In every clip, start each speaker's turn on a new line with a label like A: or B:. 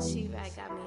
A: She right got me.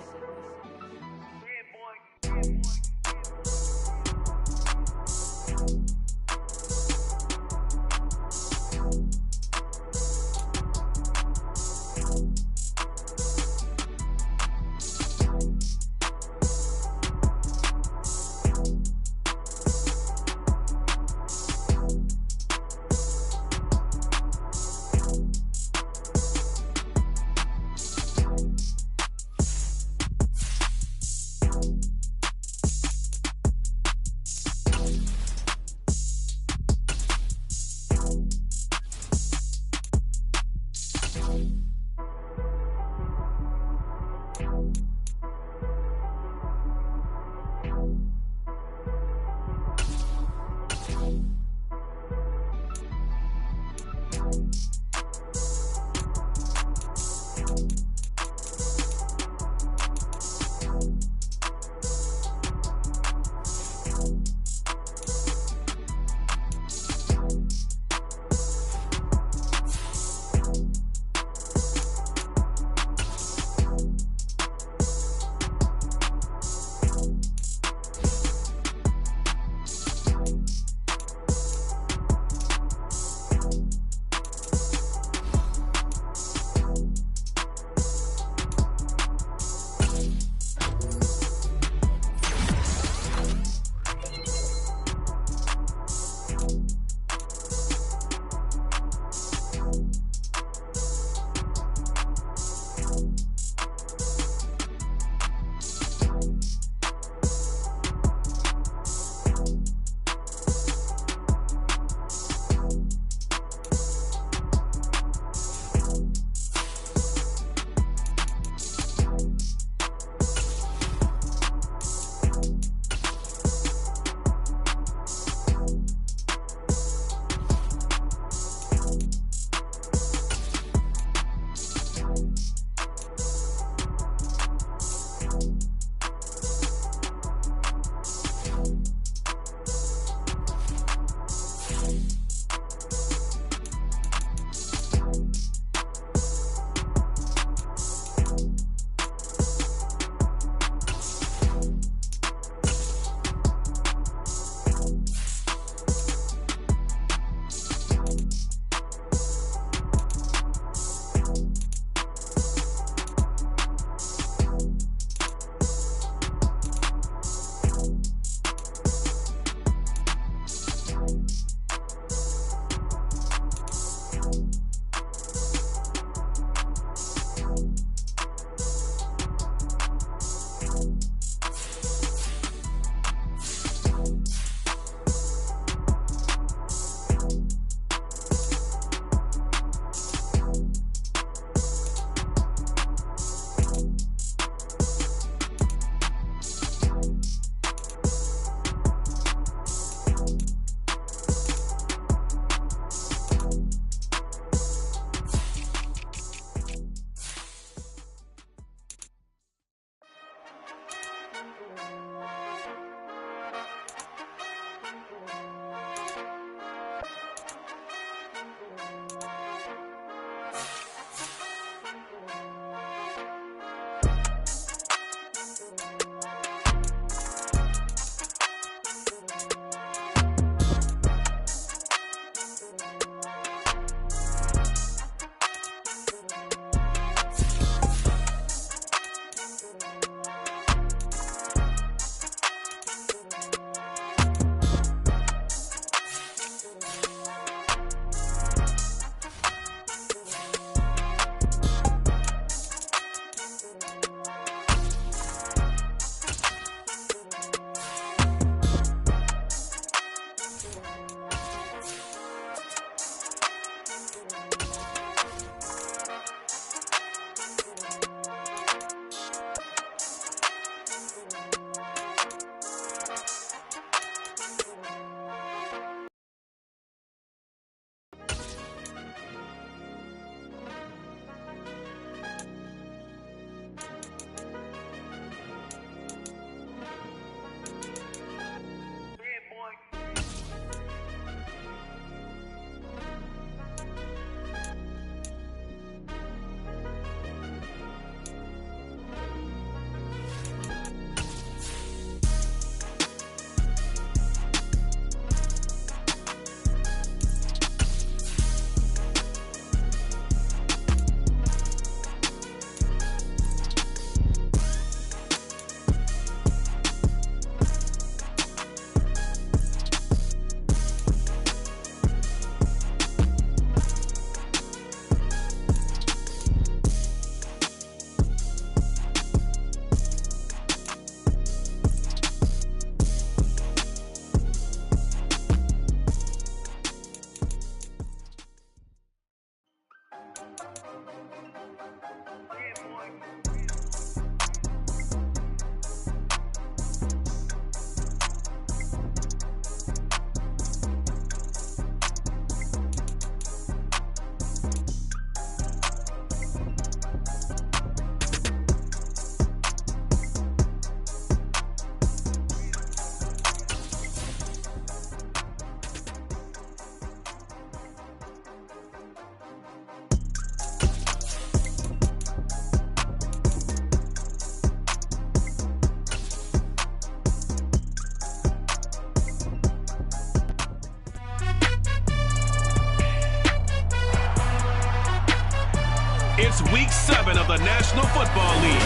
B: It's week 7 of the National Football League,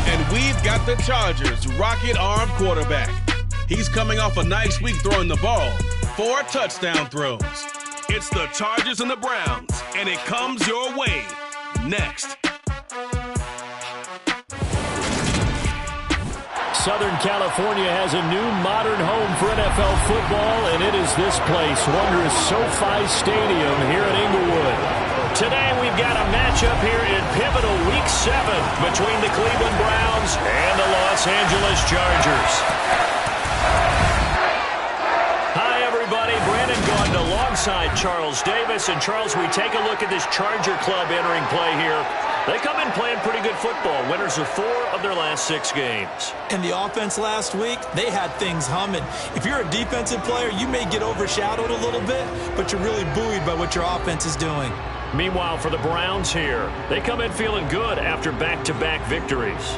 B: and we've got the Chargers' rocket-armed quarterback. He's coming off a nice week throwing the ball, 4 touchdown throws. It's the Chargers and the Browns, and it comes your way next.
C: Southern California has a new modern home for NFL football, and it is this place, wondrous SoFi Stadium here in Inglewood. Today we've got a matchup here in pivotal Week 7 between the Cleveland Browns and the Los Angeles Chargers. Hi, everybody. Brandon Gaudin alongside Charles Davis. And, Charles, we take a look at this Charger club entering play here. They come in playing pretty good football. Winners of 4 of their last 6 games.
D: And the offense last week, they had things humming. If you're a defensive player, you may get overshadowed a little bit, but you're really buoyed by what your offense is doing.
C: Meanwhile, for the Browns here, they come in feeling good after back-to-back victories.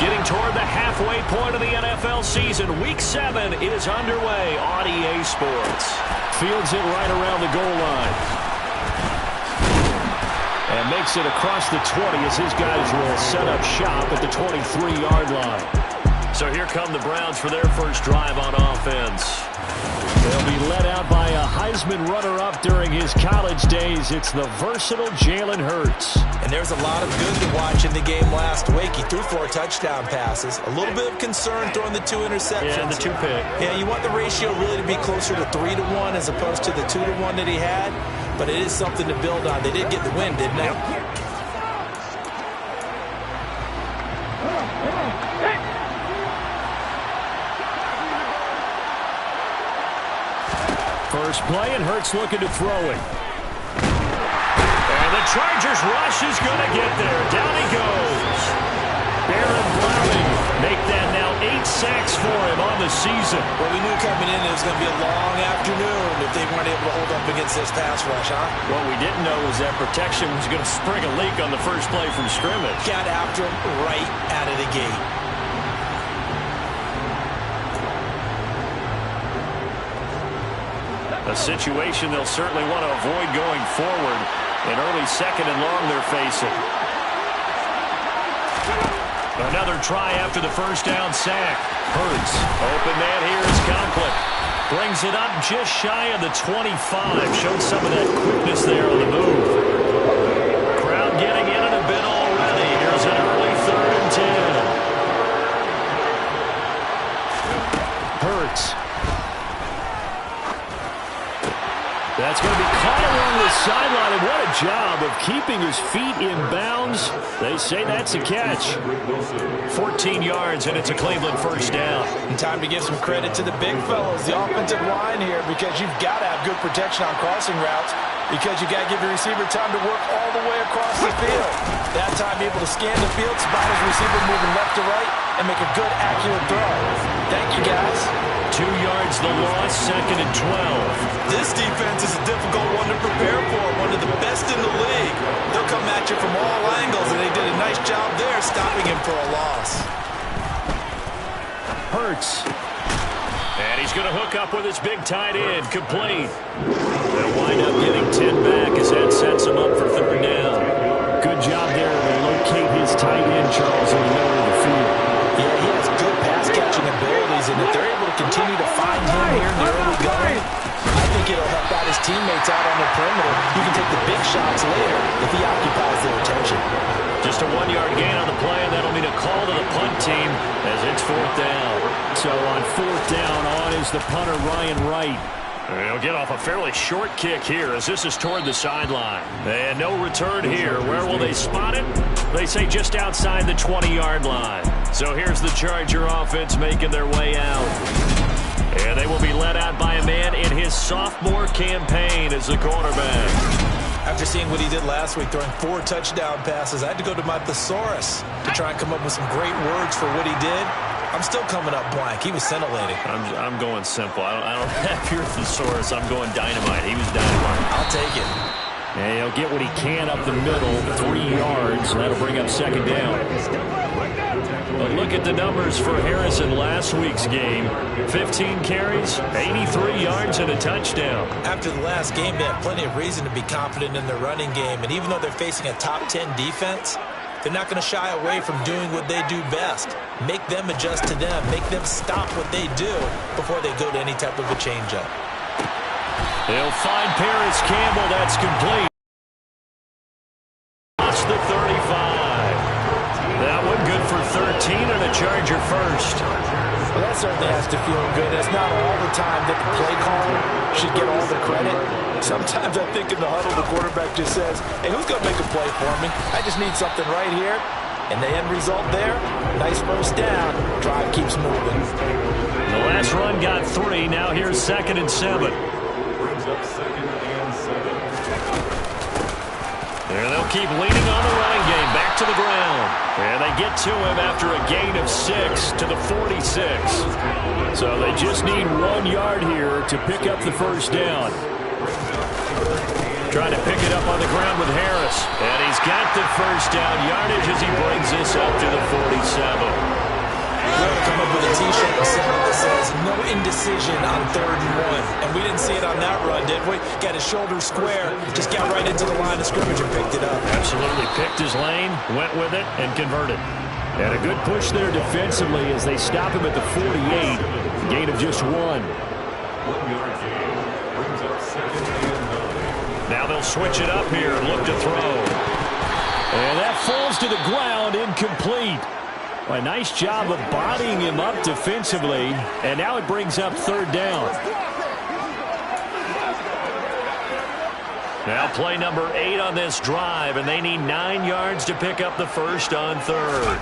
C: Getting toward the halfway point of the NFL season, Week 7 is underway on EA Sports. Fields it right around the goal line. And makes it across the 20 as his guys will set up shop at the 23-yard line. So here come the Browns for their first drive on offense. They'll be led out by a Heisman runner-up during his college days. It's the versatile Jalen Hurts.
D: And there's a lot of good to watch in the game last week. He threw 4 touchdown passes. A little bit of concern throwing the 2 interceptions.
C: Yeah, the 2 pick.
D: Yeah, you want the ratio really to be closer to 3-1 as opposed to the 2-1 that he had. But it is something to build on. They did get the win, didn't they? Yep.
C: First play, and Hurts looking to throw it. And the Chargers rush is going to get there. Down he goes. Aaron Browning make that now 8 sacks for him on the season.
D: Well, we knew coming in it was going to be a long afternoon if they weren't able to hold up against this pass rush, huh?
C: What we didn't know was that protection was going to spring a leak on the first play from scrimmage.
D: Got after him right out of the gate.
C: A situation they'll certainly want to avoid going forward. An early 2nd and long they're facing. Another try after the first down sack. Hurts. Open man here is Conklin. Brings it up just shy of the 25. Showed some of that quickness there on the move. Crowd getting in it a bit already. Here's an early 3rd and 10. Hurts. That's going to be caught along the sideline, and what a job of keeping his feet in bounds. They say that's a catch. 14 yards, and it's a Cleveland first down.
D: And time to give some credit to the big fellows, the offensive line here, because you've got to have good protection on crossing routes, because you got to give your receiver time to work all the way across the field. That time able to scan the field, spot his receiver moving left to right, and make a good, accurate throw. Thank you, guys.
C: 2 yards the loss, 2nd and 12.
D: This defense is a difficult one to prepare for, one of the best in the league. They'll come at you from all angles, and they did a nice job there stopping him for a loss.
C: Hurts. And he's going to hook up with his big tight end, complete. They'll wind up getting 10 back as that sets him up for 3rd down. Good job there to locate his tight end, Charles, in the middle of the field.
D: Yeah, he has good pass-catching abilities, and if they're able to continue to find him here in the early going, I think it'll help out his teammates out on the perimeter. You can take the big shots later if he occupies their attention.
C: Just a 1-yard gain on the play, and that'll mean a call to the punt team as it's 4th down. So on 4th down, on is the punter, Ryan Wright. He'll get off a fairly short kick here as this is toward the sideline. And no return here. Where will they spot it? They say just outside the 20-yard line. So here's the Charger offense making their way out. And they will be led out by a man in his sophomore campaign as the quarterback.
D: After seeing what he did last week, throwing 4 touchdown passes, I had to go to my thesaurus to try and come up with some great words for what he did. I'm still coming up blank. He was scintillating.
C: I'm going simple. I don't have your thesaurus. I'm going dynamite. He was dynamite.
D: I'll take it.
C: And he'll get what he can up the middle, 3 yards. That'll bring up second down. But look at the numbers for Harrison last week's game. 15 carries, 83 yards, and a touchdown.
D: After the last game, they have plenty of reason to be confident in their running game. And even though they're facing a top 10 defense, they're not going to shy away from doing what they do best. Make them adjust to them. Make them stop what they do before they go to any type of a changeup.
C: They'll find Paris Campbell. That's complete. Lost the 35. That one good for 13 and a Charger first.
D: Well, that certainly has to feel good. It's not all the time that the play caller should get all the credit. Sometimes I think in the huddle, the quarterback just says, hey, who's going to make a play for me? I just need something right here. And the end result there, nice first down. Drive keeps moving.
C: The last run got 3. Now here's 2nd and 7. There they'll keep leaning on the running game. Back to the ground. And they get to him after a gain of 6 to the 46. So they just need 1 yard here to pick up the first down. Trying to pick it up on the ground with Harris. And he's got the first down yardage as he brings this up to the 47.
D: We're going to come up with a T-shirt that says no indecision on 3rd and 1. And we didn't see it on that run, did we? Got his shoulder square, just got right into the line of scrimmage and picked it up.
C: Absolutely picked his lane, went with it, and converted. And a good push there defensively as they stop him at the 48. Gain of just 1. Now they'll switch it up here and look to throw. And that falls to the ground, incomplete. A nice job of bodying him up defensively, and now it brings up 3rd down. Now play number 8 on this drive, and they need 9 yards to pick up the first on 3rd.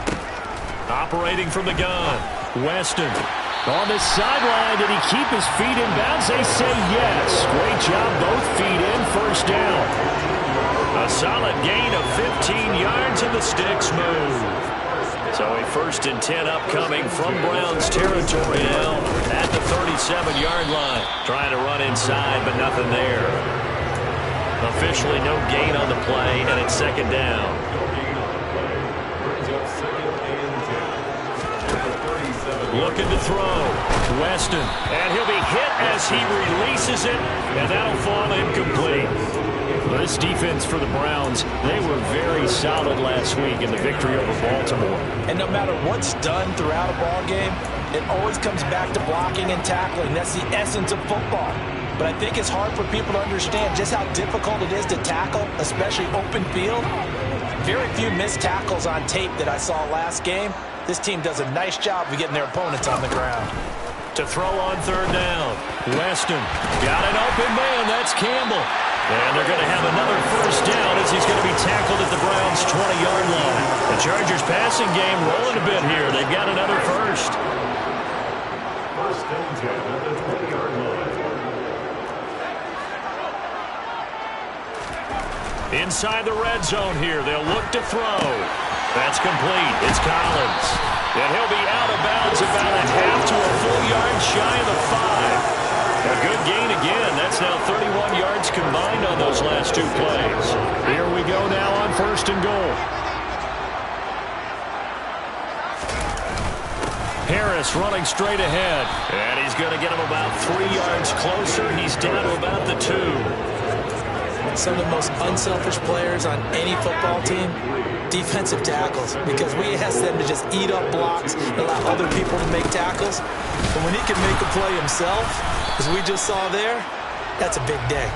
C: Operating from the gun, Weston. On the sideline, did he keep his feet in bounds? They say yes. Great job, both feet in, first down. A solid gain of 15 yards, and the sticks move. So a 1st and 10 upcoming from Browns territory now at the 37-yard line. Trying to run inside, but nothing there. Officially no gain on the play, and it's 2nd down. Looking to throw. Weston. And he'll be hit as he releases it, and that'll fall incomplete. This defense for the Browns, they were very solid last week in the victory over Baltimore.
D: And no matter what's done throughout a ball game, it always comes back to blocking and tackling. That's the essence of football. But I think it's hard for people to understand just how difficult it is to tackle, especially open field. Very few missed tackles on tape that I saw last game. This team does a nice job of getting their opponents on the ground.
C: To throw on 3rd down, Weston got an open man. That's Campbell. And they're going to have another first down as he's going to be tackled at the Browns' 20-yard line. The Chargers' passing game rolling a bit here. They've got another first.
E: First and 10 at the 20-yard line.
C: Inside the red zone here. They'll look to throw. That's complete. It's Collins. And he'll be out of bounds about a half to a full yard shy of the 5. A good gain again. That's now 31 yards combined on those last 2 plays. Here we go now on 1st and goal. Harris running straight ahead. And he's going to get him about 3 yards closer. He's down to about the 2.
D: Some of the most unselfish players on any football team, defensive tackles, because we ask them to just eat up blocks and allow other people to make tackles. But when he can make a play himself, as we just saw there, that's a big day.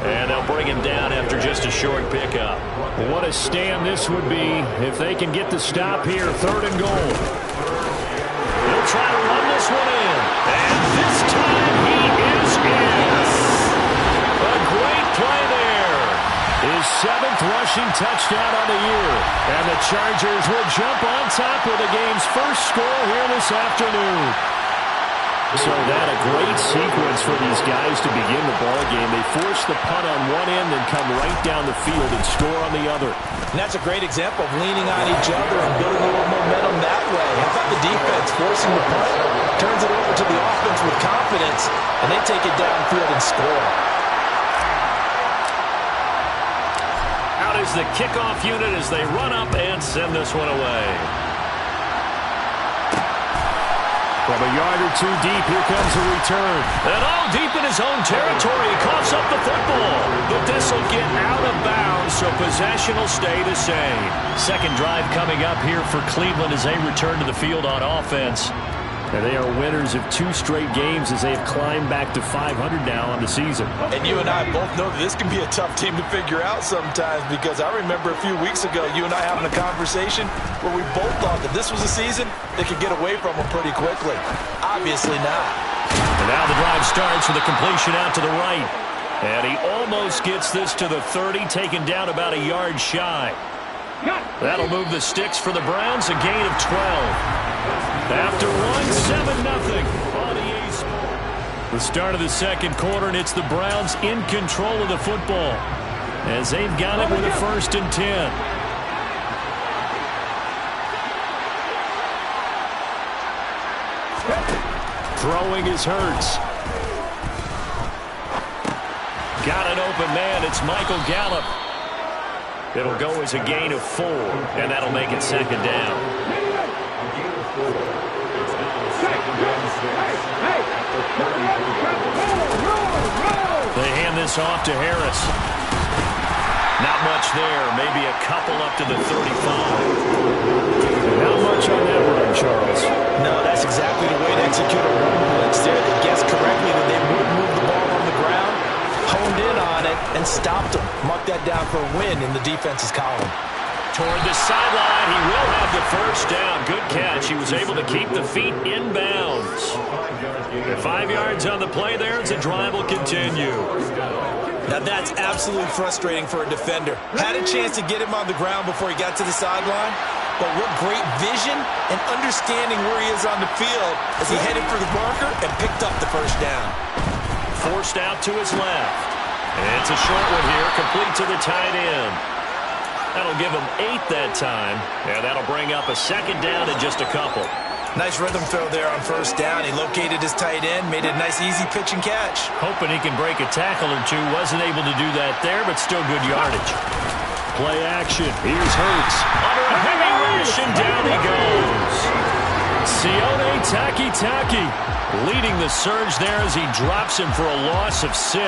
C: And they'll bring him down after just a short pickup. What a stand this would be if they can get the stop here, 3rd and goal. They'll try to run this one in. And this time he is in. A great play there. His 7th rushing touchdown on the year. And the Chargers will jump on top with the game's first score here this afternoon. So that a great sequence chance for these guys to begin the ball game. They force the punt on one end and come right down the field and score on the other.
D: And that's a great example of leaning on each other and building a little momentum that way. How about the defense forcing the punt? Turns it over to the offense with confidence, and they take it downfield and score.
C: Out is the kickoff unit as they run up and send this one away. From a yard or two deep, here comes a return. And deep in his own territory, he coughs up the football. But this will get out of bounds, so possession will stay the same. Second drive coming up here for Cleveland as they return to the field on offense. And they are winners of 2 straight games as they have climbed back to 500 now on the season.
D: And you and I both know that this can be a tough team to figure out sometimes, because I remember a few weeks ago you and I having a conversation where we both thought that this was a season they could get away from them pretty quickly. Obviously not.
C: And now the drive starts with a completion out to the right. And he almost gets this to the 30, taken down about a yard shy. That'll move the sticks for the Browns, a gain of 12. After one, 7-0 on EA Sports. The start of the second quarter, and it's the Browns in control of the football as they've got it with a 1st and 10. Throwing is Hurts. Got an open man. It's Michael Gallup. It'll go as a gain of 4, and that'll make it 2nd down. They hand this off to Harris. Not much there. Maybe a couple up to the 35. Not much on that run, Charles.
D: No, that's exactly the way to execute a run blitz there. They guessed correctly that they would move the ball on the ground, honed in on it, and stopped them. Mark that down for a win in the defense's column.
C: Toward the sideline, he will have the 1st down. Good catch. He was able to keep the feet in bounds. 5 yards on the play there as the drive will continue.
D: Now that's absolutely frustrating for a defender. Had a chance to get him on the ground before he got to the sideline, but what great vision and understanding where he is on the field as he headed for the marker and picked up the 1st down.
C: Forced out to his left. It's a short one here, complete to the tight end. That'll give him 8 that time, and that'll bring up a 2nd down in just a couple.
D: Nice rhythm throw there on 1st down. He located his tight end, made it a nice, easy pitch and catch.
C: Hoping he can break a tackle or two. Wasn't able to do that there, but still good yardage. Play action. Here's Hurts. Under a heavy rush, and down he goes. Sione Takitaki leading the surge there as he drops him for a loss of 6.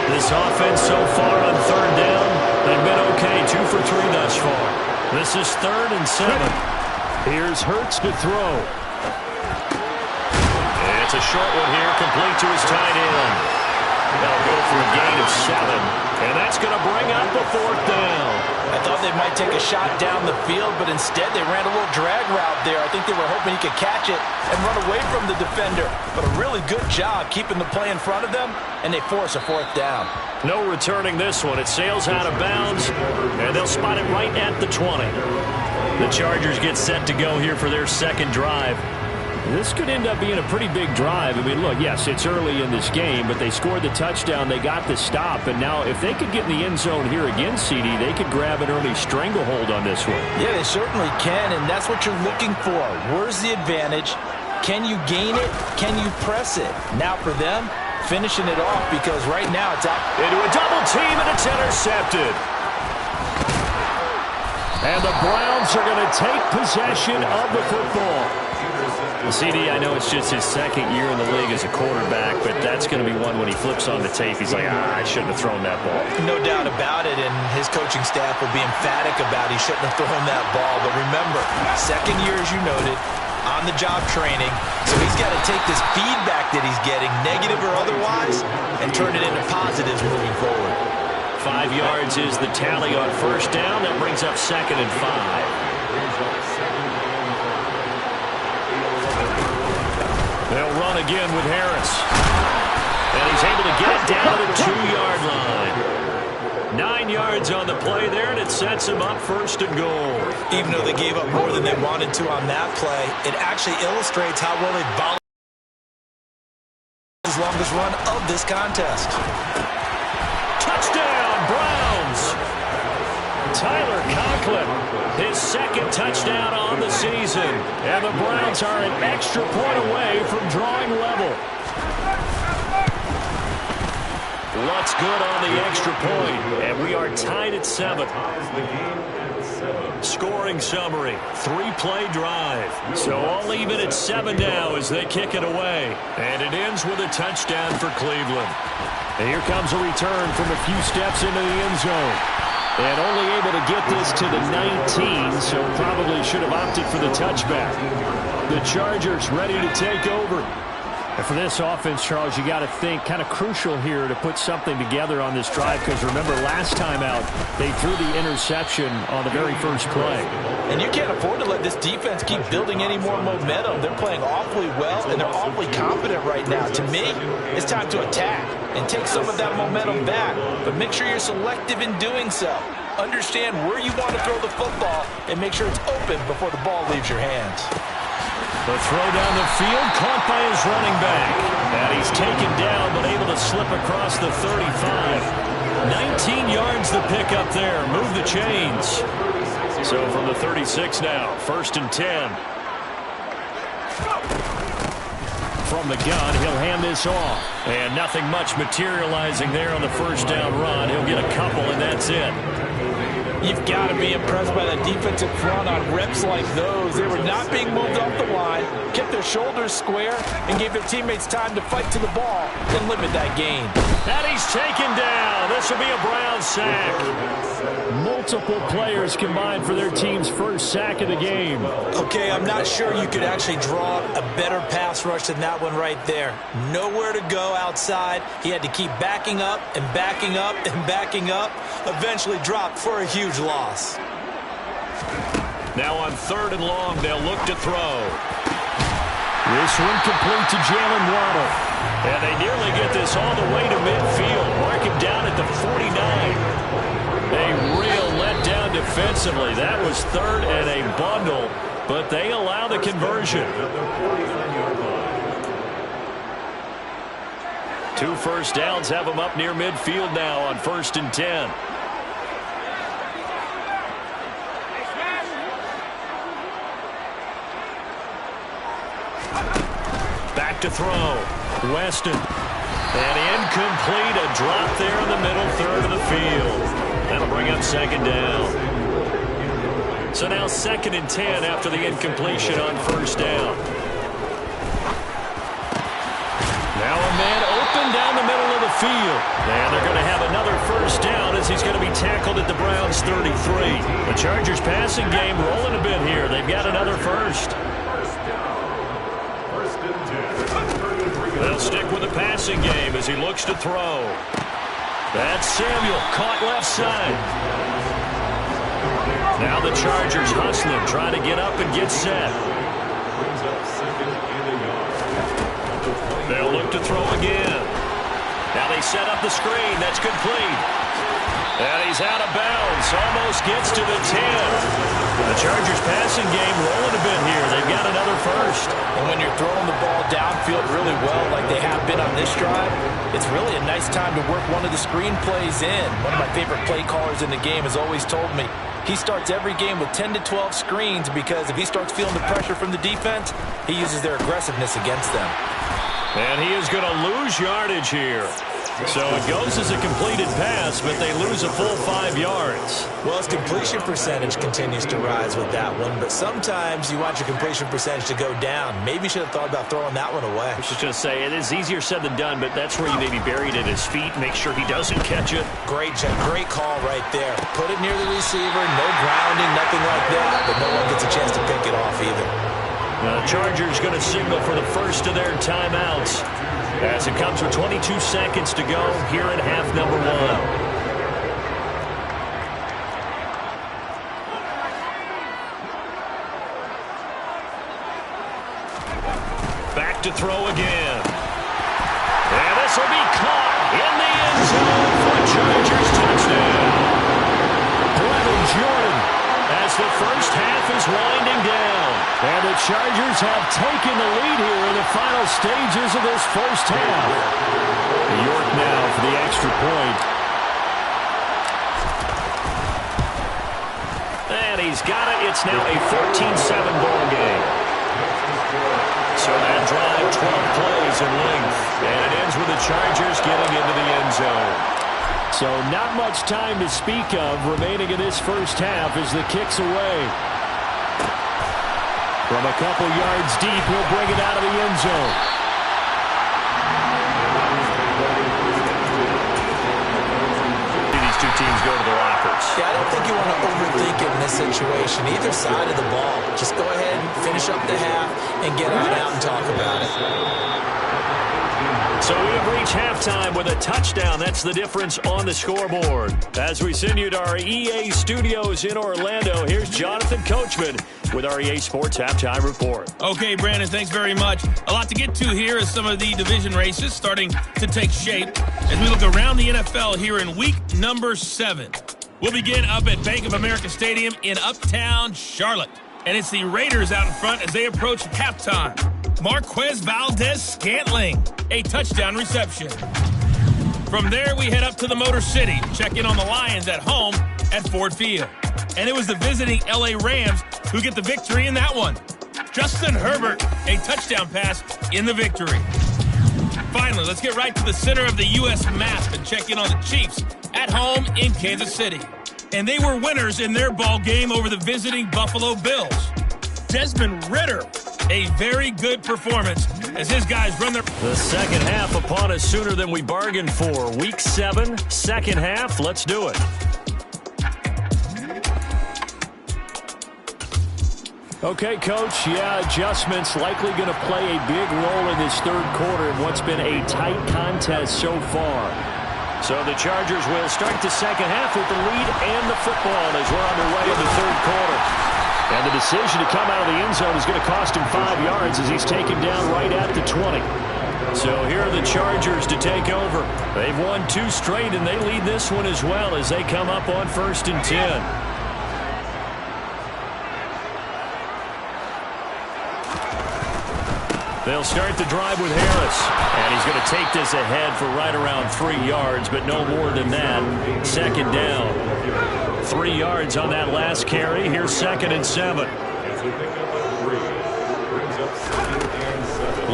C: This offense so far on 3rd down, they've been okay. 2 for 3 thus far. This is 3rd and 7. Here's Hurts to throw. It's a short one here, complete to his tight end. That'll go for a gain of 7, and that's going to bring up the 4th down.
D: I thought they might take a shot down the field, but instead they ran a little drag route there. I think they were hoping he could catch it and run away from the defender. But a really good job keeping the play in front of them, and they force a 4th down.
C: No returning this one. It sails out of bounds, and they'll spot it right at the 20. The Chargers get set to go here for their 2nd drive. This could end up being a pretty big drive. I mean, look, yes, it's early in this game, but they scored the touchdown. They got the stop, and now if they could get in the end zone here again, CD, they could grab an early stranglehold on this one.
D: Yeah, they certainly can, and that's what you're looking for. Where's the advantage? Can you gain it? Can you press it? Now for them, finishing it off, because right now it's out
C: into a double team, and it's intercepted. And the Browns are going to take possession of the football. CD, I know it's just his 2nd year in the league as a quarterback, but that's going to be one when he flips on the tape. He's like, I shouldn't have thrown that ball.
D: No doubt about it, and his coaching staff will be emphatic about he shouldn't have thrown that ball. But remember, 2nd year, as you noted, on-the-job training, so he's got to take this feedback that he's getting, negative or otherwise, and turn it into positives moving forward.
C: 5 yards is the tally on 1st down. That brings up 2nd and 5. They'll run again with Harris. And he's able to get it down to the 2-yard line. 9 yards on the play there, and it sets him up 1st and goal.
D: Even though they gave up more than they wanted to on that play, it actually illustrates how well they his longest run of this contest.
C: Touchdown, Browns! Tyler Conklin, his second touchdown on the season. And the Browns are an extra point away from drawing level. What's good on the extra point? And we are tied at 7. Scoring summary, 3-play drive. So all even at 7 now as they kick it away. And it ends with a touchdown for Cleveland. And here comes a return from a few steps into the end zone. And only able to get this to the 19, so probably should have opted for the touchback. The Chargers ready to take over. And for this offense, Charles, you got to think kind of crucial here to put something together on this drive, because remember last time out they threw the interception on the very first play.
D: And you can't afford to let this defense keep building any more momentum. They're playing awfully well, and they're awfully confident right now. To me, it's time to attack and take some of that momentum back, but make sure you're selective in doing so. Understand where you want to throw the football and make sure it's open before the ball leaves your hands.
C: The throw down the field, caught by his running back. And he's taken down, but able to slip across the 35. 19 yards the pick up there. Move the chains. So from the 36 now, 1st and 10. From the gun, he'll hand this off. And nothing much materializing there on the first down run. He'll get a couple, and that's it.
D: You've got to be impressed by the defensive front on reps like those. They were not being moved off the line, kept their shoulders square, and gave their teammates time to fight to the ball and limit that gain.
C: And he's taken down. This will be a Browns sack. Multiple players combined for their team's first sack of the game.
D: Okay, I'm not sure you could actually draw a better pass rush than that one right there. Nowhere to go outside. He had to keep backing up and backing up and backing up. Eventually dropped for a huge loss.
C: Now on 3rd and long, they'll look to throw. This one complete to Jalen Waddle. And they nearly get this all the way to midfield. Mark him down at the 49. A real letdown defensively. That was 3rd and a bundle, but they allow the conversion. 2 first downs have them up near midfield now on 1st and 10. Back to throw. Weston. And incomplete. A drop there in the middle 3rd of the field. That'll bring up 2nd down. So now 2nd and 10 after the incompletion on 1st down. Now a man open down the middle of the field. And they're going to have another 1st down as he's going to be tackled at the Browns' 33. The Chargers passing game rolling a bit here. They've got another 1st. They'll stick with the passing game as he looks to throw. That's Samuel, caught left side. Now the Chargers hustling, trying to get up and get set. They'll look to throw again. Now they set up the screen. That's complete. And he's out of bounds. Almost gets to the 10. The Chargers passing game rolling a bit here. They've got another 1st.
D: And when you're throwing the ball downfield really well like they have been on this drive, it's really a nice time to work one of the screen plays in. One of my favorite play callers in the game has always told me he starts every game with 10 to 12 screens, because if he starts feeling the pressure from the defense, he uses their aggressiveness against them.
C: And he is going to lose yardage here. So it goes as a completed pass, but they lose a full 5 yards.
D: Well, his completion percentage continues to rise with that one, but sometimes you want your completion percentage to go down. Maybe you should have thought about throwing that one away.
C: I was just going to say, it is easier said than done, but that's where you maybe buried at his feet. Make sure he doesn't catch it.
D: Great call right there. Put it near the receiver, no grounding, nothing like that, but no one gets a chance to pick it off either.
C: The Chargers going to signal for the first of their timeouts as it comes with 22 seconds to go here in half number 1. Back to throw again. And this will be caught in the end zone for a Chargers touchdown. Brevin Jordan as the first half is winding down. And the Chargers have taken the lead here in the final stages of this first half. York now for the extra point. And he's got it. It's now a 14-7 ball game. So that drive, 12 plays in length. And it ends with the Chargers getting into the end zone. So not much time to speak of remaining in this first half as the kick's away. From a couple yards deep, he'll bring it out of the end zone. These two teams go to the lockers.
D: Yeah, I don't think you want to overthink it in this situation. Either side of the ball. Just go ahead and finish up the half and get on out and talk about it.
C: So we have reached halftime with a touchdown. That's the difference on the scoreboard. As we send you to our EA studios in Orlando, here's Jonathan Coachman with our EA Sports Halftime Report.
B: Okay, Brandon, thanks very much. A lot to get to here as some of the division races starting to take shape as we look around the NFL here in week number 7. We'll begin up at Bank of America Stadium in Uptown Charlotte. And it's the Raiders out in front as they approach halftime. Marquez Valdez-Scantling, a touchdown reception. From there, we head up to the Motor City, check in on the Lions at home at Ford Field. And it was the visiting LA Rams who get the victory in that one. Justin Herbert, a touchdown pass in the victory. Finally, let's get right to the center of the U.S. map and check in on the Chiefs at home in Kansas City. And they were winners in their ball game over the visiting Buffalo Bills. Desmond Ridder, a very good performance as his guys run their...
C: The second half upon us sooner than we bargained for. Week 7, second half. Let's do it. Okay, Coach. Yeah, adjustments likely going to play a big role in this third quarter in what's been a tight contest so far. So the Chargers will start the second half with the lead and the football as we're underway in the third quarter. And the decision to come out of the end zone is going to cost him 5 yards as he's taken down right at the 20. So here are the Chargers to take over. They've won 2 straight, and they lead this one as well as they come up on 1st and 10. They'll start the drive with Harris. And he's going to take this ahead for right around 3 yards, but no more than that. Second down. 3 yards on that last carry. Here's 2nd and 7.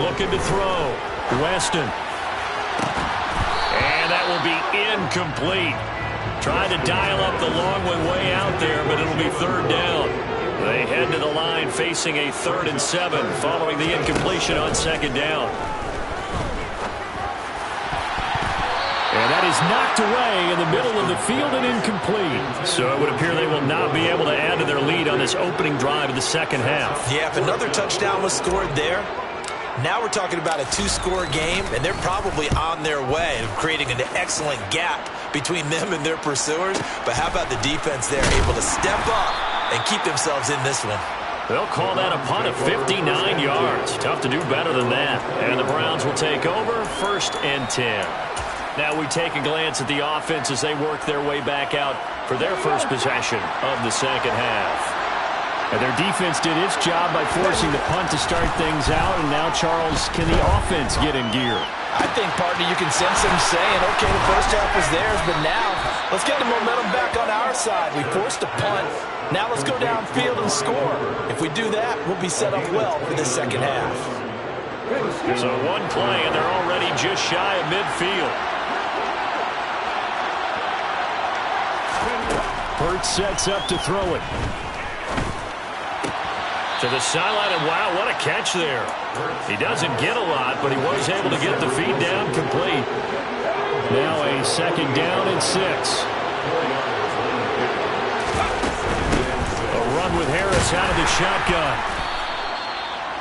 C: Looking to throw. Weston. And that will be incomplete. Trying to dial up the long one way out there, but it'll be 3rd down. They head to the line facing a 3rd and 7 following the incompletion on 2nd down. And that is knocked away in the middle of the field and incomplete. So it would appear they will not be able to add to their lead on this opening drive of the second half.
D: Yeah, if another touchdown was scored there, now we're talking about a 2-score game, and they're probably on their way of creating an excellent gap between them and their pursuers. But how about the defense there, able to step up and keep themselves in this one?
C: They'll call that a punt of 59 yards. Tough to do better than that. And the Browns will take over 1st and 10. Now we take a glance at the offense as they work their way back out for their first possession of the second half. And their defense did its job by forcing the punt to start things out. And now, Charles, can the offense get in gear?
D: I think, partner, you can sense them saying, okay, the first half was theirs, but now let's get the momentum back on our side. We forced a punt. Now let's go downfield and score. If we do that, we'll be set up well for the second half.
C: So one play, and they're already just shy of midfield. Burt sets up to throw it. To the sideline, and wow, what a catch there. He doesn't get a lot, but he was able to get the feed down complete. Now a 2nd down and 6. A run with Harris out of the shotgun.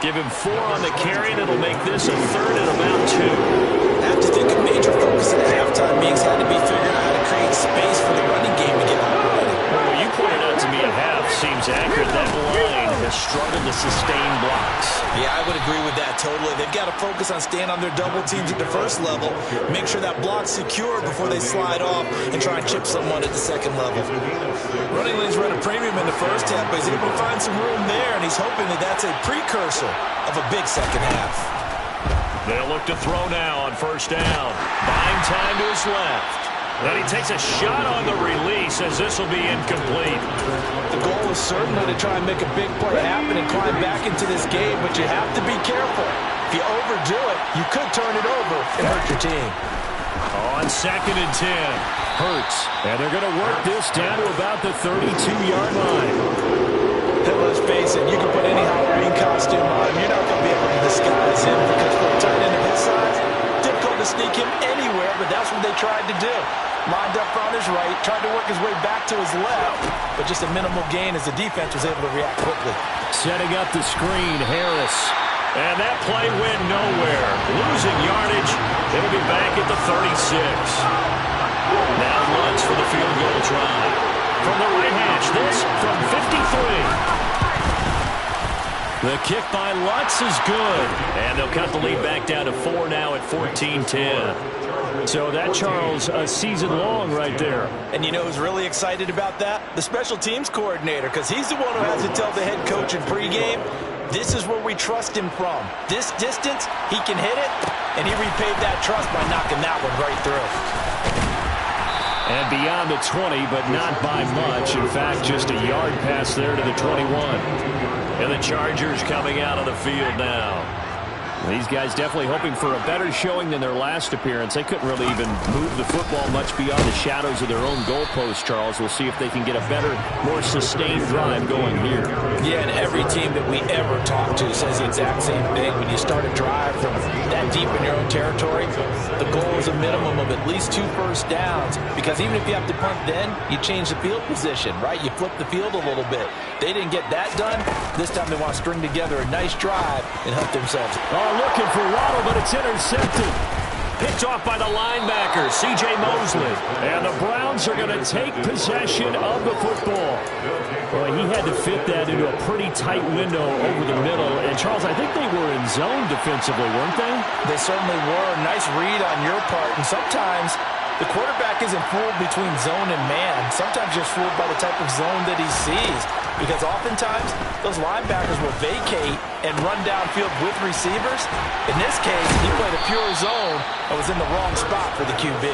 C: Give him 4 on the carry, and it'll make this a 3rd and about 2.
D: I have to think a major focus at halftime means had to be figuring out how to create space for the running game to get out running.
C: Well, you pointed out to me at half seems accurate. That line has struggled to sustain blocks.
D: Yeah, I would agree with that totally. They've got to focus focus on staying on their double teams at the first level, make sure that block's secure before they slide off and try and chip someone at the second level. Running lanes run a premium in the first half, but he's able to find some room there, and he's hoping that that's a precursor of a big second half.
C: They'll look to throw now on first down. Buying time to his left. Then he takes a shot on the release as this will be incomplete.
D: The goal is certainly to try and make a big play happen and climb back into this game, but you have to be careful. If you overdo it, you could turn it over and hurt your team.
C: On 2nd and 10, Hurts. And they're going to work this down to about the 32-yard line.
D: And let's face it, you can put any Halloween costume on him. You're not going to be able to disguise him because for a tight end of his size, difficult to sneak him anywhere, but that's what they tried to do. Lined up on his right, tried to work his way back to his left, but just a minimal gain as the defense was able to react quickly.
C: Setting up the screen, Harris. And that play went nowhere. Losing yardage. It'll be back at the 36. Now Lutz for the field goal try. From the right hash, this from 53. The kick by Lutz is good. And they'll cut the lead back down to 4 now at 14-10. So that, Charles, a season long right there.
D: And you know who's really excited about that? The special teams coordinator, because he's the one who has to tell the head coach in pregame, this is where we trust him from. This distance, he can hit it, and he repaid that trust by knocking that one right through.
C: And beyond the 20, but not by much. In fact, just a yard pass there to the 21. And the Chargers coming out on the field now. These guys definitely hoping for a better showing than their last appearance. They couldn't really even move the football much beyond the shadows of their own goalpost, Charles. We'll see if they can get a better, more sustained drive going here.
D: Yeah, and every team that we ever talk to says the exact same thing. When you start a drive from that deep in your own territory, the goal is a minimum of at least 2 first downs, because even if you have to punt then, you change the field position, right? You flip the field a little bit. They didn't get that done. This time they want to string together a nice drive and help themselves.
C: Looking for Waddle, but it's intercepted. Picked off by the linebacker, C.J. Mosley. And the Browns are going to take possession of the football. Boy, he had to fit that into a pretty tight window over the middle. And, Charles, I think they were in zone defensively, weren't they?
D: They certainly were. Nice read on your part. And sometimes the quarterback isn't fooled between zone and man. Sometimes you're fooled by the type of zone that he sees, because oftentimes those linebackers will vacate and run downfield with receivers. In this case, he played a pure zone and was in the wrong spot for the QB.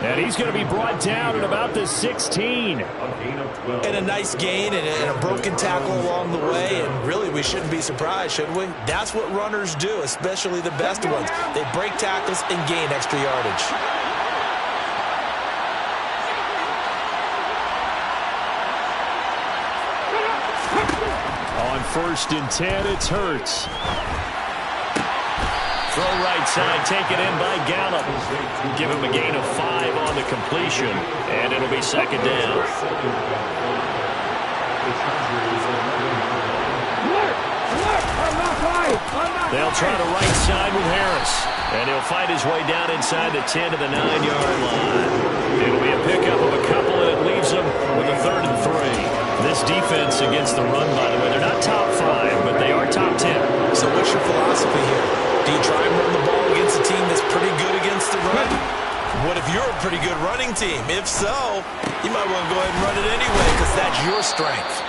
C: And he's going to be brought down at about the 16.
D: And a nice gain and a broken tackle along the way, and really we shouldn't be surprised, should we? That's what runners do, especially the best ones. They break tackles and gain extra yardage.
C: On 1st and 10, it's Hurts. Throw right side, taken in by Gallup. Give him a gain of 5 on the completion, and it'll be 2nd down. They'll try the right side with Harris, and he'll fight his way down inside the 10 to the 9-yard line. It'll be a pickup of a couple, and it leaves them with a 3rd and 3. This defense against the run, by the way, they're not top 5, but they are top 10.
D: So what's your philosophy here? Do you try and run the ball against a team that's pretty good against the run? What if you're a pretty good running team? If so, you might want to go ahead and run it anyway, because that's your strength.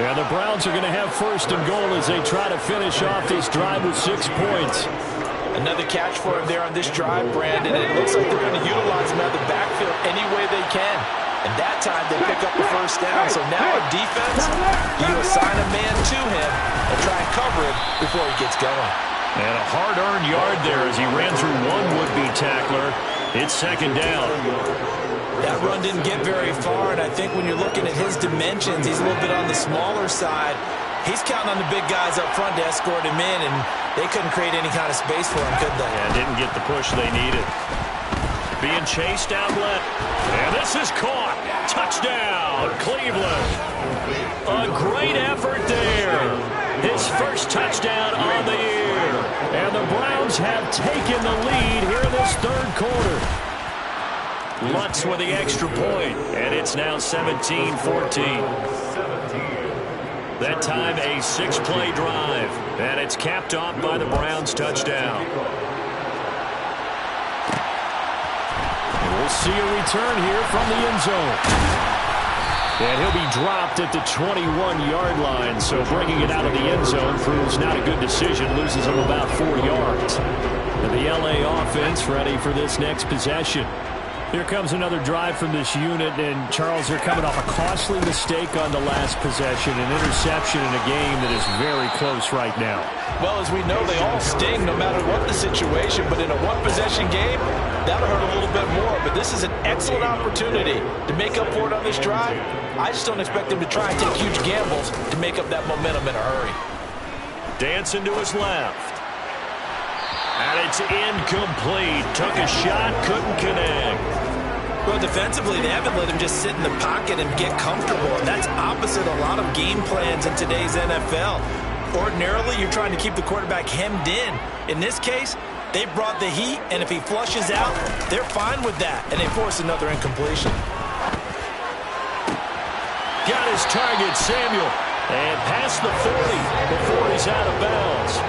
C: Yeah, the Browns are going to have 1st and goal as they try to finish off this drive with 6 points.
D: Another catch for him there on this drive, Brandon, and it looks like they're going to utilize him out of the backfield any way they can. And that time they pick up the 1st down. So now on defense, you assign a man to him and try and cover it before he gets going.
C: And a hard-earned yard there as he ran through one would-be tackler. It's 2nd down.
D: That run didn't get very far, and I think when you're looking at his dimensions, he's a little bit on the smaller side. He's counting on the big guys up front to escort him in, and they couldn't create any kind of space for him, could they?
C: Yeah, didn't get the push they needed. Being chased out left. And this is caught. Touchdown, Cleveland. A great effort there. His 1st touchdown on the year. And the Browns have taken the lead here in this 3rd quarter. Lutz with the extra point. And it's now 17-14. That time a 6-play drive. And it's capped off by the Browns touchdown. And we'll see a return here from the end zone. And he'll be dropped at the 21-yard line. So bringing it out of the end zone proves not a good decision. Loses him about 4 yards. And the LA offense ready for this next possession. Here comes another drive from this unit, and Charles, they're coming off a costly mistake on the last possession, an interception in a game that is very close right now.
D: Well, as we know, they all sting no matter what the situation, but in a one-possession game, that'll hurt a little bit more. But this is an excellent opportunity to make up for it on this drive. I just don't expect them to try and take huge gambles to make up that momentum in a hurry.
C: Dancing to his left. And it's incomplete. Took a shot, couldn't connect.
D: Well, defensively, they haven't let him just sit in the pocket and get comfortable. That's opposite a lot of game plans in today's NFL. Ordinarily, you're trying to keep the quarterback hemmed in. In this case, they brought the heat, and if he flushes out, they're fine with that, and they force another incompletion.
C: Got his target, Samuel. And past the 40 before he's out of bounds.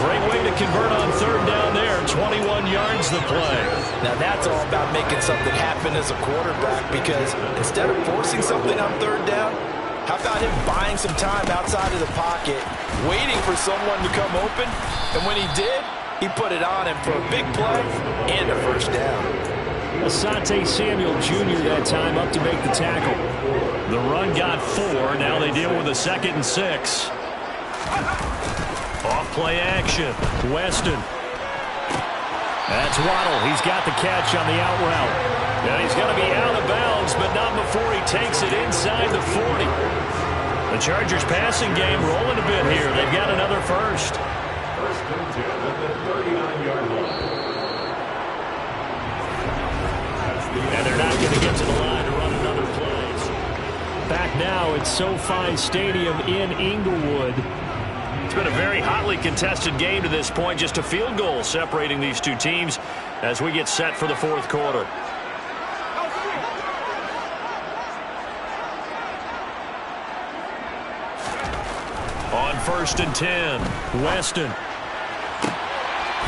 C: Great way to convert on third down there. 21 yards the play.
D: Now that's all about making something happen as a quarterback, because instead of forcing something on third down, how about him buying some time outside of the pocket, waiting for someone to come open, and when he did, he put it on him for a big play and a first down.
C: Asante Samuel Jr. that time up to make the tackle. The run got 4. Now they deal with a 2nd and 6. Off-play action. Weston. That's Waddle. He's got the catch on the out route. And he's going to be out of bounds, but not before he takes it inside the 40. The Chargers passing game rolling a bit here. They've got another first.
E: First and 10 at the 39-yard line.
C: And they're not going to get to the line to run another play. Back now at SoFi Stadium in Inglewood. It's been a very hotly contested game to this point. Just a field goal separating these two teams as we get set for the fourth quarter. On 1st and 10, Weston.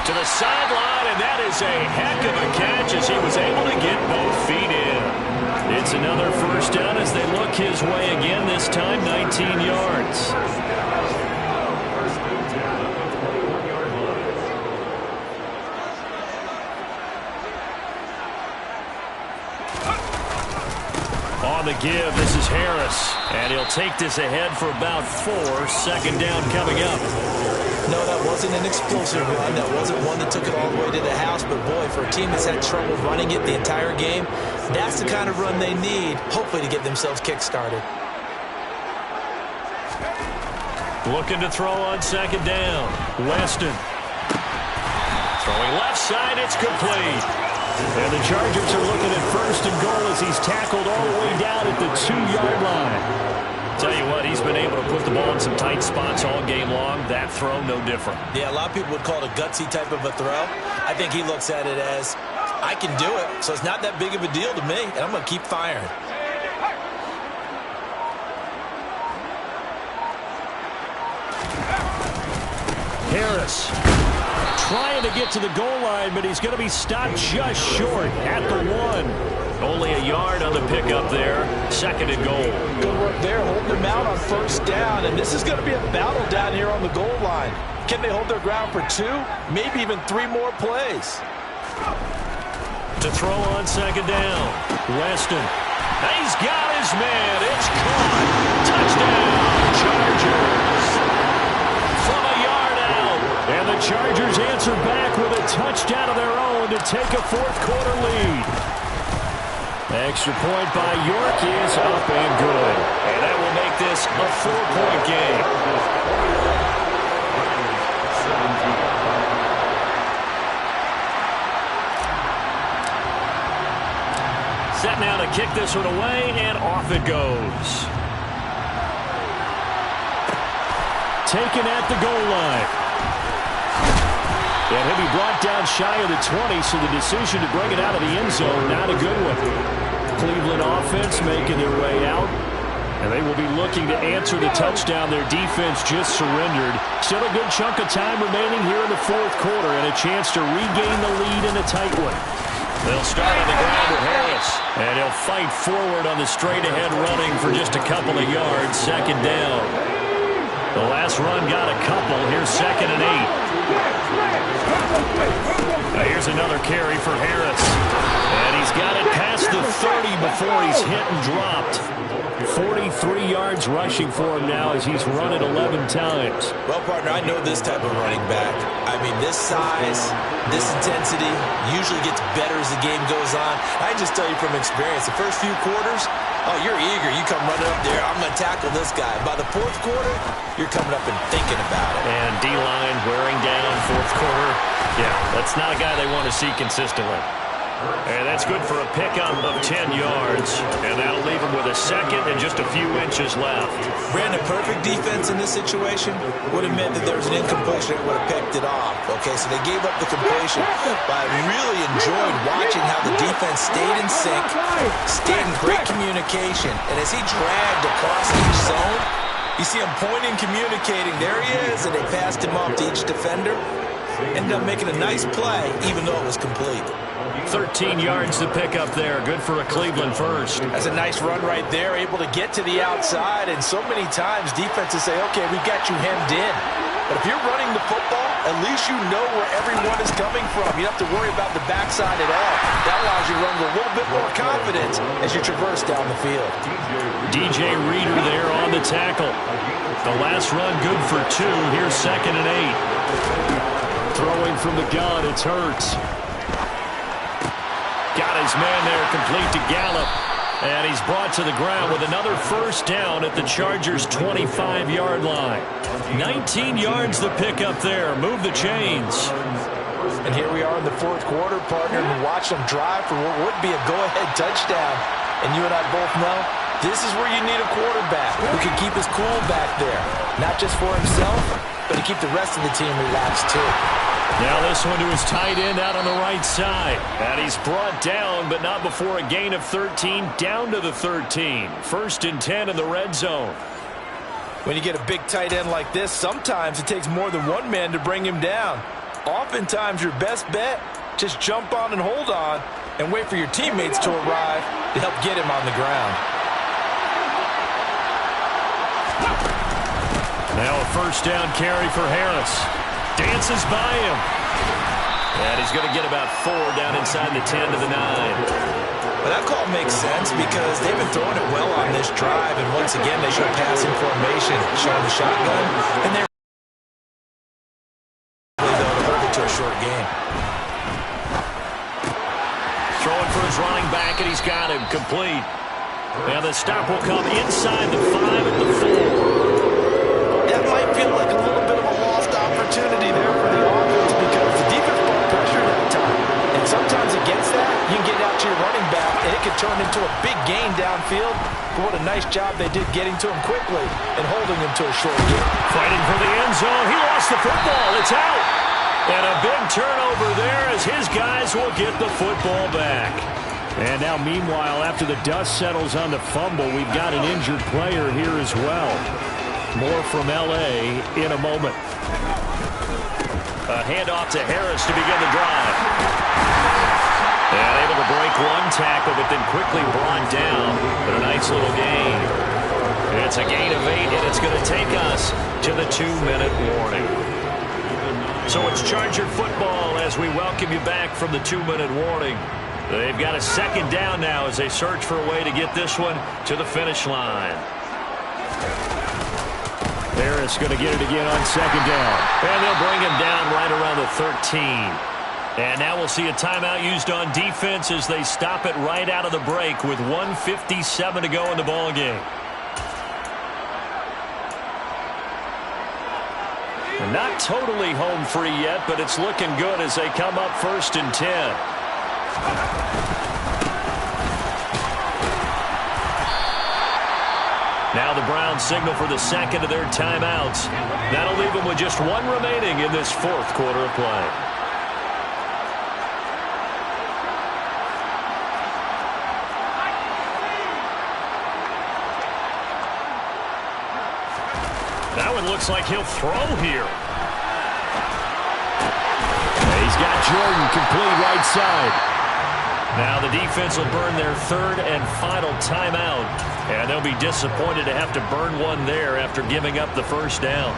C: To the sideline, and that is a heck of a catch as he was able to get both feet in. It's another first down as they look his way again, this time 19 yards. On the give, this is Harris, and he'll take this ahead for about 4. 2nd down coming up.
D: No, that wasn't an explosive run. That wasn't one that took it all the way to the house. But, boy, for a team that's had trouble running it the entire game, that's the kind of run they need, hopefully, to get themselves kick-started.
C: Looking to throw on 2nd down. Weston. Throwing left side, it's complete. And the Chargers are looking at 1st and goal as he's tackled all the way down at the 2-yard line. Tell you what, he's been able to put the ball in some tight spots all game long. That throw, no different.
D: Yeah, a lot of people would call it a gutsy type of a throw. I think he looks at it as, I can do it, so it's not that big of a deal to me, and I'm going to keep firing.
C: Harris trying to get to the goal line, but he's going to be stopped just short at the 1. Only a yard on the pickup there. 2nd and goal.
D: Good work there, holding them out on 1st down, and this is going to be a battle down here on the goal line. Can they hold their ground for 2, maybe even 3 more plays?
C: To throw on 2nd down, Weston. He's got his man. It's caught. Touchdown, Chargers. From a yard out. And the Chargers answer back with a touchdown of their own to take a fourth-quarter lead. Extra point by York is up and good. And that will make this a 4-point game. Set now to kick this one away, and off it goes. Taken at the goal line. And he'll be brought down shy of the 20, so the decision to bring it out of the end zone, not a good one. Cleveland offense making their way out. And they will be looking to answer the touchdown their defense just surrendered. Still a good chunk of time remaining here in the fourth quarter and a chance to regain the lead in a tight one. They'll start on the ground with Harris. And he'll fight forward on the straight-ahead running for just a couple of yards. Second down. The last run got a couple. Here's 2nd and 8. Now here's another carry for Harris. And he's got it past the 30 before he's hit and dropped. 43 yards rushing for him now as he's run it 11 times.
D: Well, partner, I know this type of running back. I mean, this size, this intensity usually gets better as the game goes on. I can just tell you from experience, the first few quarters, oh, you're eager. You come running up there, I'm going to tackle this guy. By the fourth quarter, you're coming up and thinking about it.
C: And D-line wearing down fourth quarter. Yeah, that's not a guy they want to see consistently. And that's good for a pickup of 10 yards. And that'll leave him with a second and just a few inches left.
D: Brandon, perfect defense in this situation would have meant that there was an incompletion that would have picked it off. Okay, so they gave up the completion. But I really enjoyed watching how the defense stayed in sync, stayed in great communication. And as he dragged across each zone, you see him pointing, communicating. There he is, and they passed him off to each defender. Ended up making a nice play, even though it was complete.
C: 13 yards to pick up there. Good for a Cleveland first.
D: That's a nice run right there, able to get to the outside. And so many times defenses say, okay, we've got you hemmed in. But if you're running the football, at least you know where everyone is coming from. You don't have to worry about the backside at all. That allows you to run with a little bit more confidence as you traverse down the field.
C: DJ Reader there on the tackle. The last run good for 2. Here's 2nd and 8. Throwing from the gun, it's Hurts. Got his man there, complete to Gallup. And he's brought to the ground with another first down at the Chargers' 25-yard line. 19 yards to pick up there. Move the chains.
D: And here we are in the fourth quarter, partner, and watch them drive for what would be a go-ahead touchdown. And you and I both know this is where you need a quarterback who can keep his cool back there. Not just for himself, but to keep the rest of the team relaxed too.
C: Now this one to his tight end out on the right side. And he's brought down, but not before a gain of 13, down to the 13. 1st and 10 in the red zone.
D: When you get a big tight end like this, sometimes it takes more than one man to bring him down. Oftentimes your best bet, just jump on and hold on and wait for your teammates to arrive to help get him on the ground.
C: Now a first down carry for Harris. Dances by him. And he's going to get about 4 down inside the 10 to the 9.
D: Well, that call makes sense because they've been throwing it well on this drive. And once again, they show passing formation, showing the shotgun. And they're to hold it to a short game.
C: Throwing for his running back, and he's got him complete. Now the stop will come inside the 5 at the 4.
D: That might feel like a little bit of a lost opportunity there for the offense because the defense brought pressure that time. And sometimes against that, you can get out to your running back, and it could turn into a big gain downfield. But what a nice job they did getting to him quickly and holding him to a short game.
C: Fighting for the end zone. He lost the football. It's out. And a big turnover there as his guys will get the football back. And now, meanwhile, after the dust settles on the fumble, we've got an injured player here as well. More from L.A. in a moment. A handoff to Harris to begin the drive. And able to break one tackle, but then quickly brought down. But a nice little gain. It's a gain of 8, and it's going to take us to the 2-minute warning. So it's Charger football as we welcome you back from the 2-minute warning. They've got a second down now as they search for a way to get this one to the finish line. Harris going to get it again on second down. And they'll bring him down right around the 13. And now we'll see a timeout used on defense as they stop it right out of the break with 1:57 to go in the ballgame. Not totally home free yet, but it's looking good as they come up 1st and 10. Now the Browns signal for the second of their timeouts. That'll leave them with just 1 remaining in this 4th quarter of play. That one looks like he'll throw here. He's got Jordan complete right side. Now the defense will burn their third and final timeout. And they'll be disappointed to have to burn one there after giving up the first down.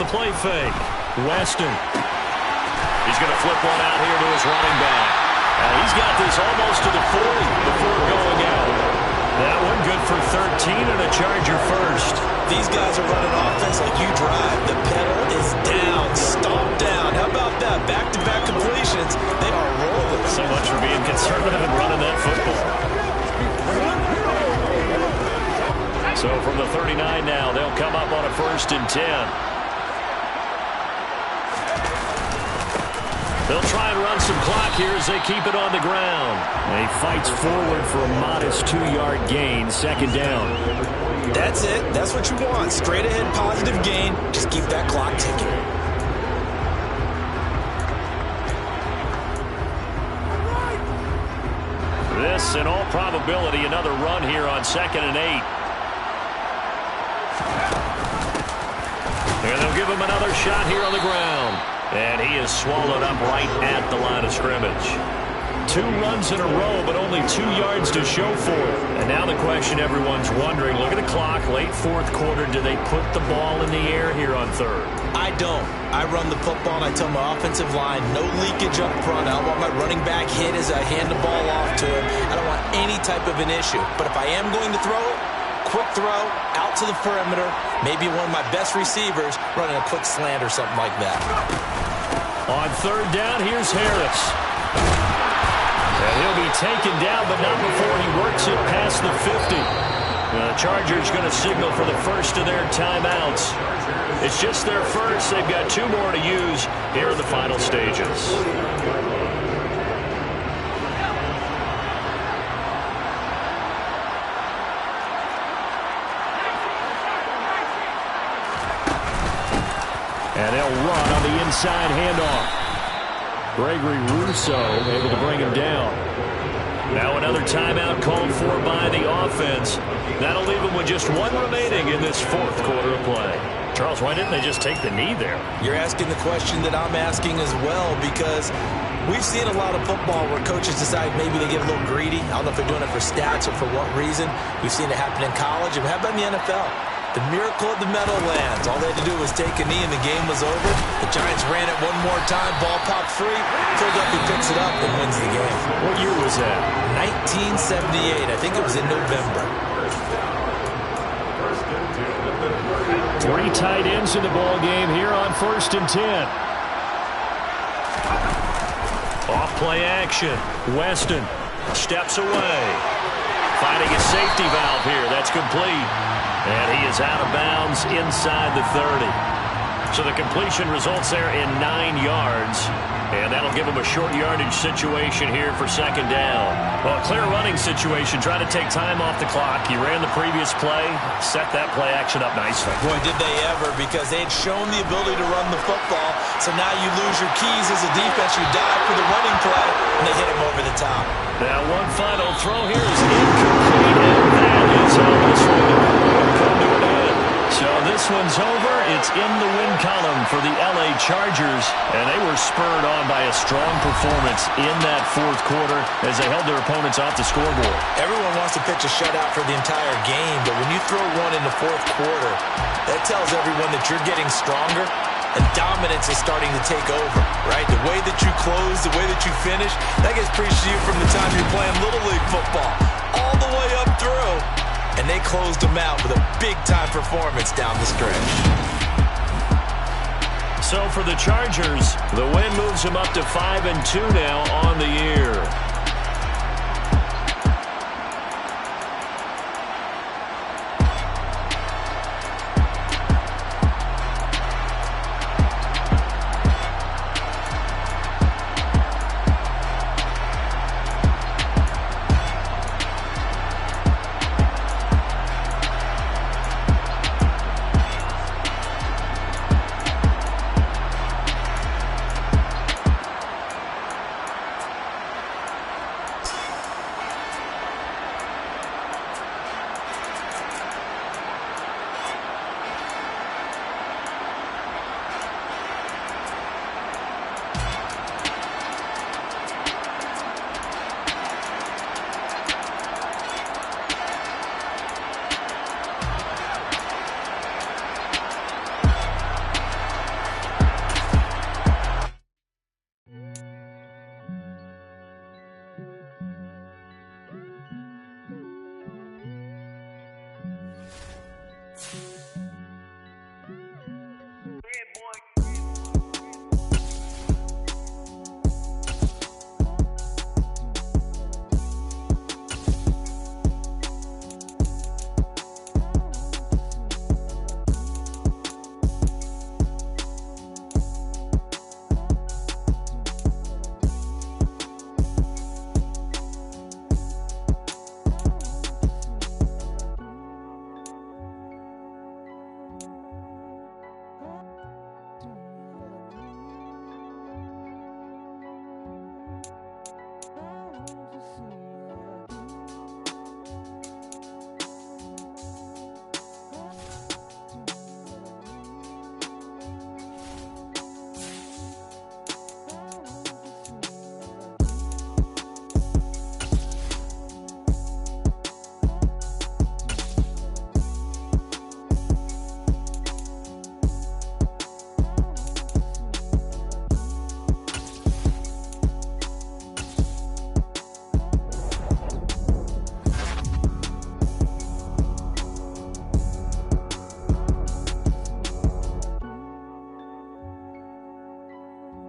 C: The play fake. Weston. He's going to flip one out here to his running back. He's got this almost to the 40 before going out. That one good for 13 and a Charger first.
D: These guys are running offense like you drive. The pedal is down, stomp down. How about that? Back-to-back completions. They are rolling.
C: So much for being conservative and running that football. So from the 39 now, they'll come up on a 1st and 10. They'll try and run some clock here as they keep it on the ground. And he fights forward for a modest 2-yard gain, 2nd down.
D: That's it. That's what you want. Straight ahead, positive gain. Just keep that clock ticking.
C: This, in all probability, another run here on 2nd and 8. And they'll give him another shot here on the ground. And he is swallowed up right at the line of scrimmage. 2 runs in a row, but only 2 yards to show for it. And now the question everyone's wondering, look at the clock, late 4th quarter, do they put the ball in the air here on 3rd?
D: I don't. I run the football, and I tell my offensive line, no leakage up front. I don't want my running back hit as I hand the ball off to him. I don't want any type of an issue. But if I am going to throw it, quick throw, out to the perimeter, maybe one of my best receivers running a quick slant or something like that.
C: On 3rd down, here's Harris. And he'll be taken down, but not before he works it past the 50. The Chargers going to signal for the first of their timeouts. It's just their first. They've got 2 more to use here in the final stages. And they'll run on the inside handoff. Gregory Rousseau able to bring him down. Now another timeout called for by the offense. That'll leave them with just 1 remaining in this 4th quarter of play. Charles, why didn't they just take the knee there?
D: You're asking the question that I'm asking as well, because we've seen a lot of football where coaches decide maybe they get a little greedy. I don't know if they're doing it for stats or for what reason. We've seen it happen in college. And how about in the NFL? The miracle of the Meadowlands. All they had to do was take a knee and the game was over. The Giants ran it one more time. Ball popped free. Philadelphia picks it up and wins the game.
C: What year was that?
D: 1978. I think it was in November.
C: 3 tight ends in the ball game here on 1st and 10. Off play action. Weston steps away. Finding a safety valve here. That's complete. And he is out of bounds inside the 30. So the completion results there in 9 yards. And that'll give him a short yardage situation here for 2nd down. Well, a clear running situation. Trying to take time off the clock. He ran the previous play. Set that play action up nicely.
D: Boy, did they ever, because they had shown the ability to run the football. So now you lose your keys as a defense. You dive for the running play, and they hit him over the top.
C: Now one final throw here is incomplete. And that is how this one will come to an end. So this one's over. It's in the win column for the LA Chargers. And they were spurred on by a strong performance in that 4th quarter as they held their opponents off the scoreboard.
D: Everyone wants to pitch a shutout for the entire game, but when you throw one in the 4th quarter, that tells everyone that you're getting stronger and dominance is starting to take over, right? The way that you close, the way that you finish, that gets preached to you from the time you're playing Little League football all the way up through. And they closed them out with a big-time performance down the stretch.
C: So for the Chargers, the win moves them up to 5-2 now on the year.
A: it.